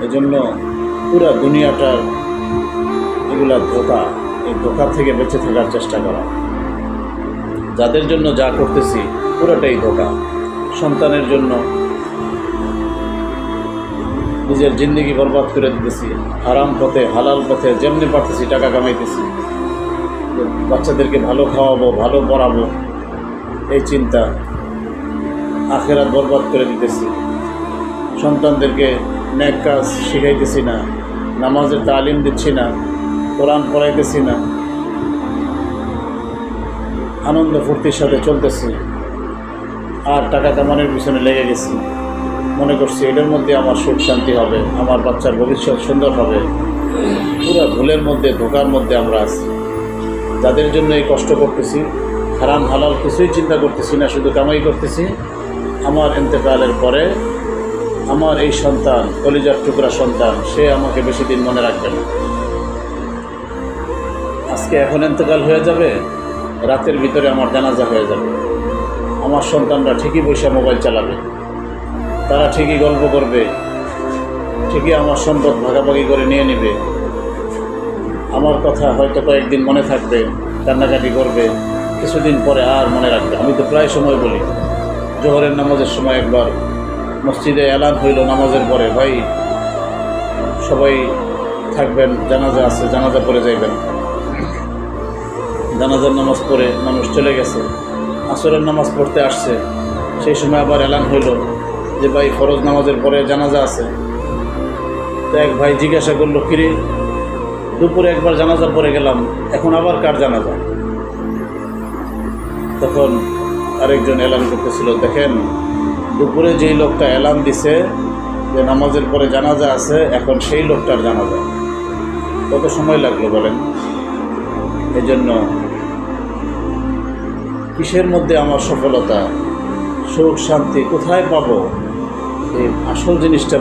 এজন্য পুরা দুনিয়াটার এগুলা ধোঁকা, এই ধোঁকা থেকে বেঁচে থাকার চেষ্টা করা। যাদের জন্য যা করতেছি পুরোটাই ধোঁকা। সন্তানের জন্য নিজের জিন্দগি বরবাদ করে দিতেছি, হারাম পথে হালাল পথে যেমনি পারতেছি টাকা কামাইতেছি, বাচ্চাদেরকে ভালো খাওয়াবো, ভালো পড়াবো, এই চিন্তা। আখেরাত বরবাদ করে দিতেছি, সন্তানদেরকে নেক কাজ শিখাইতেছি না, নামাজের তালিম দিচ্ছি না, কোরআন পড়াইতেছি না, আনন্দ ফুর্তির সাথে চলতেছি, আর টাকা কামানোর পিছনে লেগে গেছি। মনে করছি এটার মধ্যে আমার সুখ শান্তি হবে, আমার বাচ্চার ভবিষ্যৎ সুন্দর হবে। পুরো ভুলের মধ্যে, ধোঁকার মধ্যে আমরা আছি। যাদের জন্য এই কষ্ট করতেছি, হারাম হালাল কিছুই চিন্তা করতেছি না, শুধু কামাই করতেছি, আমার ইন্তেকালের পরে আমার এই সন্তান, কলিজার টুকরা সন্তান, সে আমাকে বেশি দিন মনে রাখবে না। আজকে এখন ইন্তেকাল হয়ে যাবে, রাতের ভিতরে আমার জানাজা হয়ে যাবে। আমার সন্তানরা ঠিকই বসে মোবাইল চালাবে, তারা ঠিকই গল্প করবে, ঠিকই আমার সম্পদ ভাগাভাগি করে নিয়ে নেবে। আমার কথা হয়তো কয়েকদিন মনে থাকবে, কান্নাকাটি করবে, কিছুদিন পরে আর মনে রাখবে। আমি তো প্রায় সময় বলি, জোহরের নামাজের সময় একবার মসজিদে এলান হইল নামাজের পরে, ভাই সবাই থাকবেন, জানাজা আছে, জানাজা পড়ে যাইবেন। জানাজার নামাজ পড়ে মানুষ চলে গেছে, আসরের নামাজ পড়তে আসছে, সেই সময় আবার এলান হইল যে ভাই ফরজ নামাজের পরে জানাজা আছে। তো এক ভাই জিজ্ঞাসা করলো, কিরে দুপুরে একবার জানাজা পড়ে গেলাম, এখন আবার কার জানাজা? তখন আরেকজন এলান করতেছিল, দেখেন দুপুরে যেই লোকটা এলান দিছে যে নামাজের পরে জানাজা আছে, এখন সেই লোকটার জানাজা। কত সময় লাগলো বলেন? এই জন্য কিসের মধ্যে আমার সফলতা, সুখ শান্তি কোথায় পাবো, এই আসল জিনিসটা